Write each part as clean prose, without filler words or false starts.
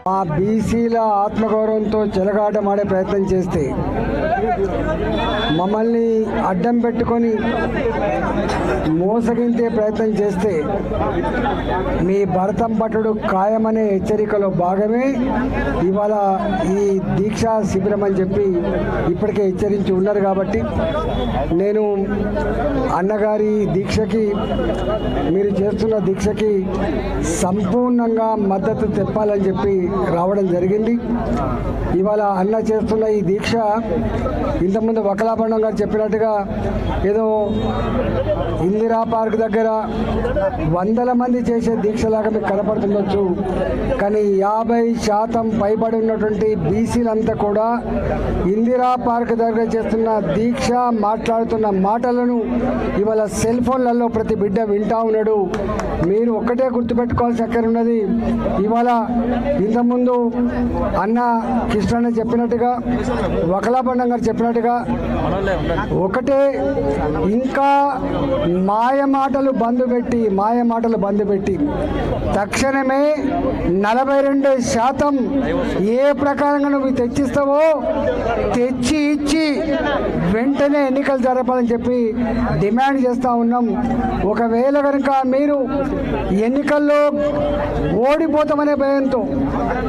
మా బీసీల ఆత్మగౌరవంతో చెలగాటమాడే ప్రయత్నం చేస్తే మమ్మల్ని అడ్డం పెట్టుకొని మోసగించే ప్రయత్నం చేస్తే మీ భరతం పట్టుడు ఖాయమనే హెచ్చరికలో భాగమే ఇవాళ ఈ దీక్షా శిబిరం అని చెప్పి ఇప్పటికే హెచ్చరించి ఉన్నారు. కాబట్టి నేను అన్నగారి దీక్షకి, మీరు చేస్తున్న దీక్షకి సంపూర్ణంగా మద్దతు తెప్పాలని చెప్పి రావడం జరిగింది. ఇవాళ అన్న చేస్తున్న ఈ దీక్ష ఇంతకుముందు వకలాబండం గారు చెప్పినట్టుగా ఏదో ఇందిరా పార్క్ దగ్గర వందల మంది చేసే దీక్షలాగా మీకు కనపడుతుండొచ్చు. కానీ 50% పైబడి ఉన్నటువంటి బీసీలంతా కూడా ఇందిరా పార్క్ దగ్గర చేస్తున్న దీక్ష, మాట్లాడుతున్న మాటలను ఇవాళ సెల్ ఫోన్లలో ప్రతి బిడ్డ వింటా ఉన్నాడు. మీరు ఒక్కటే గుర్తుపెట్టుకోవాల్సి అక్కడ ఉన్నది. ఇవాళ ఇంతకుముందు అన్న కృష్ణ చెప్పినట్టుగా, వకలాబండం గారు చెప్పినట్టుగా ఒకటే, ఇంకా మాయ మాటలు బంద్ పెట్టి తక్షణమే 42% ఏ ప్రకారంగా నువ్వు తెచ్చిస్తావో తెచ్చి ఇచ్చి వెంటనే ఎన్నికలు జరపాలని చెప్పి డిమాండ్ చేస్తూ ఉన్నాం. ఒకవేళ కనుక మీరు ఎన్నికల్లో ఓడిపోతామనే భయంతో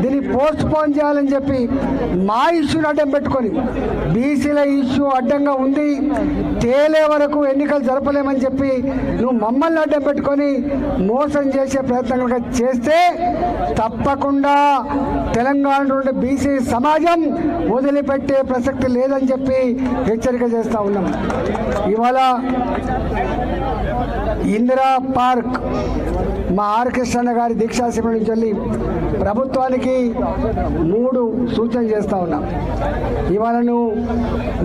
దీన్ని పోస్ట్ పోన్ చేయాలని చెప్పి మా ఇష్యూని అడ్డం పెట్టుకొని, బీసీల ఇష్యూ అడ్డంగా ఉంది, తేలే వరకు ఎన్నికలు జరపలేమని చెప్పి నువ్వు మమ్మల్ని అడ్డం పెట్టుకొని మోసం చేసే ప్రయత్నం కనుక చేస్తే తప్పకుండా తెలంగాణ నుండి బీసీ సమాజం వదిలిపెట్టే ప్రసక్తి లేదని చెప్పి హెచ్చరిక చేస్తూ ఉన్నాం. ఇవాళ ఇందిరా పార్క్ మా ఆర్ కృష్ణ గారి దీక్షా శిబిరం నుంచి వెళ్ళి ప్రభుత్వానికి 3 సూచనలు చేస్తూ ఉన్నాం. ఇవాళ నువ్వు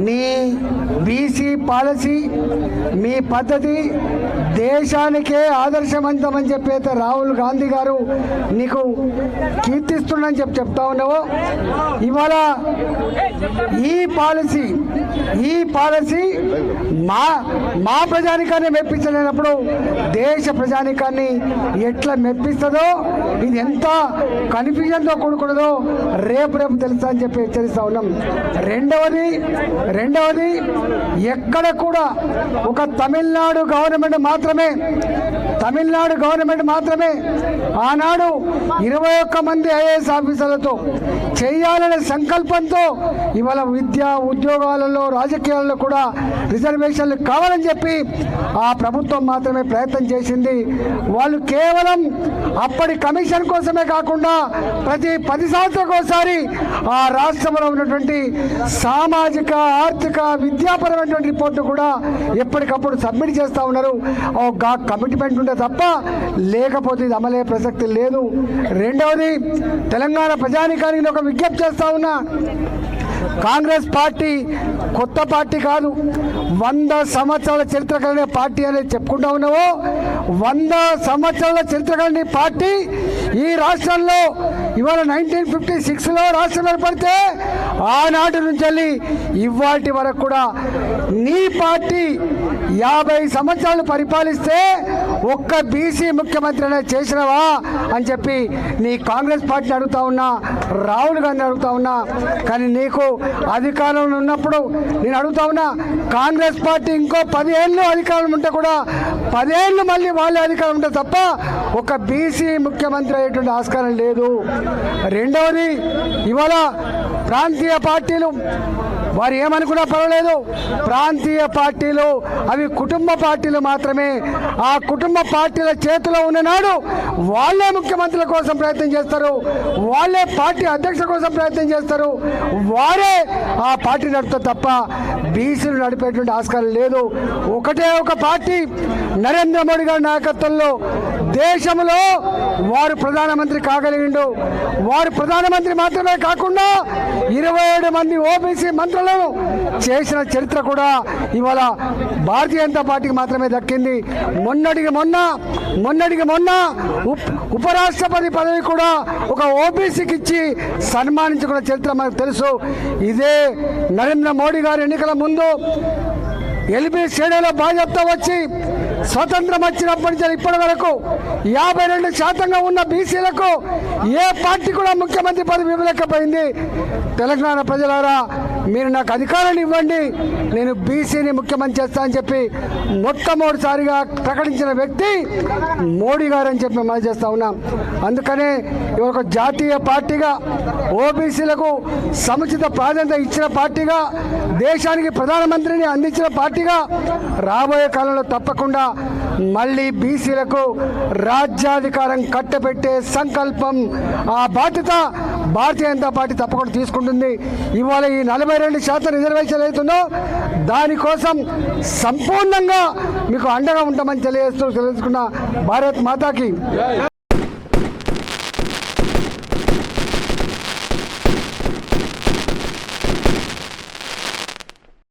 నీ బీసీ పాలసీ, మీ పద్ధతి దేశానికే ఆదర్శవంతమని చెప్పి అయితే రాహుల్ గాంధీ గారు నీకు కీర్తిస్తుండని చెప్తా ఉన్నావు. ఇవాళ ఈ పాలసీ మా ప్రజానికాన్ని మెప్పించలేనప్పుడు దేశ ప్రజానికాన్ని ఎట్లా మెప్పిస్తుందో, ఇది ఎంత కన్ఫ్యూజన్తో కూడుకున్నదో రేపు తెలుసా అని చెప్పి హెచ్చరిస్తా ఉన్నాం. రెండవది ఎక్కడ కూడా ఒక తమిళనాడు గవర్నమెంట్ మాత్రమే ఆనాడు 21 మంది ఐఏఎస్ ఆఫీసర్లతో చేయాలనే సంకల్పంతో ఇవాళ విద్య, ఉద్యోగాలలో, రాజకీయాలలో కూడా రిజర్వేషన్లు కావాలని చెప్పి ఆ ప్రభుత్వం మాత్రమే ప్రయత్నం చేసింది. వాళ్ళు కేవలం అప్పటి కమిషన్ కోసమే కాకుండా ప్రతి 10 సంవత్సరాలకోసారి ఆ రాష్ట్రంలో ఉన్నటువంటి సామాజిక, ఆర్థిక, విద్యాపరమైనటువంటి రిపోర్టు కూడా ఎప్పటికప్పుడు సబ్మిట్ చేస్తూ ఉన్నారు. కమిట్మెంట్ ఉంటే తప్ప లేకపోతే ఇది అమలే ప్రసక్తి లేదు. రెండవది, తెలంగాణ ప్రజానికానికి ఒక విజ్ఞప్తి చేస్తా ఉన్నా, కాంగ్రెస్ పార్టీ కొత్త పార్టీ కాదు. 100 సంవత్సరాల చరిత్ర కలిగిన పార్టీ అనేది చెప్పుకుంటా ఉన్నావు. 100 సంవత్సరాల చరిత్ర కలిగిన పార్టీ ఈ రాష్ట్రంలో ఇవాళ 1956లో రాష్ట్రం ఏర్పడితే ఆనాటి నుంచి వెళ్ళి ఇవాటి వరకు కూడా నీ పార్టీ 50 సంవత్సరాలు పరిపాలిస్తే ఒక్క బీసీ ముఖ్యమంత్రి అనేది చేసినవా అని చెప్పి నీ కాంగ్రెస్ పార్టీని అడుగుతా ఉన్నా, రాహుల్ గాంధీ అడుగుతా ఉన్నా. కానీ నీకు అధికారంలో ఉన్నప్పుడు నేను అడుగుతా ఉన్నా, కాంగ్రెస్ పార్టీ ఇంకో 10 ఏళ్ళు అధికారం ఉంటే కూడా 10 ఏళ్ళు మళ్ళీ వాళ్ళే అధికారం ఉంటే తప్ప ఒక బీసీ ముఖ్యమంత్రి అయ్యేటువంటి ఆస్కారం లేదు. రెండవది, ఇవాళ ప్రాంతీయ పార్టీలు వారు ఏమనుకున్నా పర్వాలేదు, ప్రాంతీయ పార్టీలు అవి కుటుంబ పార్టీలు మాత్రమే. ఆ కుటుంబ పార్టీల చేతిలో ఉన్ననాడు వాళ్ళే ముఖ్యమంత్రుల కోసం ప్రయత్నం చేస్తారు, వాళ్ళే పార్టీ అధ్యక్ష కోసం ప్రయత్నం చేస్తారు, వారే ఆ పార్టీ నడుపుతారు తప్ప బీసీలు నడిపేటువంటి ఆస్కారం లేదు. ఒకటే ఒక పార్టీ నరేంద్ర మోడీ గారి నాయకత్వంలో దేశంలో వారు ప్రధానమంత్రి కాగలిగిండు. వారు ప్రధానమంత్రి మాత్రమే కాకుండా 27 మంది ఓబీసీ మంత్రులను చేసిన చరిత్ర కూడా ఇవాళ భారతీయ జనతా పార్టీకి మాత్రమే దక్కింది. మొన్నటికి మొన్న ఉపరాష్ట్రపతి పదవి కూడా ఒక ఓబీసీకి ఇచ్చి సన్మానించుకున్న చరిత్ర మనకు తెలుసు. ఇదే నరేంద్ర మోడీ గారు ఎన్నికల ముందు ఎల్బీ స్టేడియంలో బాధ్యత వచ్చి స్వతంత్రం వచ్చినప్పటి నుంచి ఇప్పటి వరకు 52% ఉన్న బీసీలకు ఏ పార్టీ కూడా ముఖ్యమంత్రి పదవి ఇవ్వలేకపోయింది. తెలంగాణ ప్రజలారా, మీరు నాకు అధికారాన్ని ఇవ్వండి, నేను బీసీని ముఖ్యమంత్రి చేస్తా అని చెప్పి మొట్టమొదటిసారిగా ప్రకటించిన వ్యక్తి మోడీ గారు అని చెప్పి మనం చేస్తా ఉన్నాం. అందుకనే ఒక జాతీయ పార్టీగా ఓబీసీలకు సముచిత ప్రాధాన్యత ఇచ్చిన పార్టీగా, దేశానికి ప్రధానమంత్రిని అందించిన పార్టీగా రాబోయే కాలంలో తప్పకుండా మళ్ళీ బీసీలకు రాజ్యాధికారం కట్టబెట్టే సంకల్పం, ఆ బాధ్యత భారతీయ జనతా పార్టీ తప్పకుండా తీసుకుంటుంది. ఇవాళ ఈ 42% రిజర్వేషన్ అవుతుందో దానికోసం సంపూర్ణంగా మీకు అండగా ఉంటామని తెలుసుకున్న భారత్ మాతాకి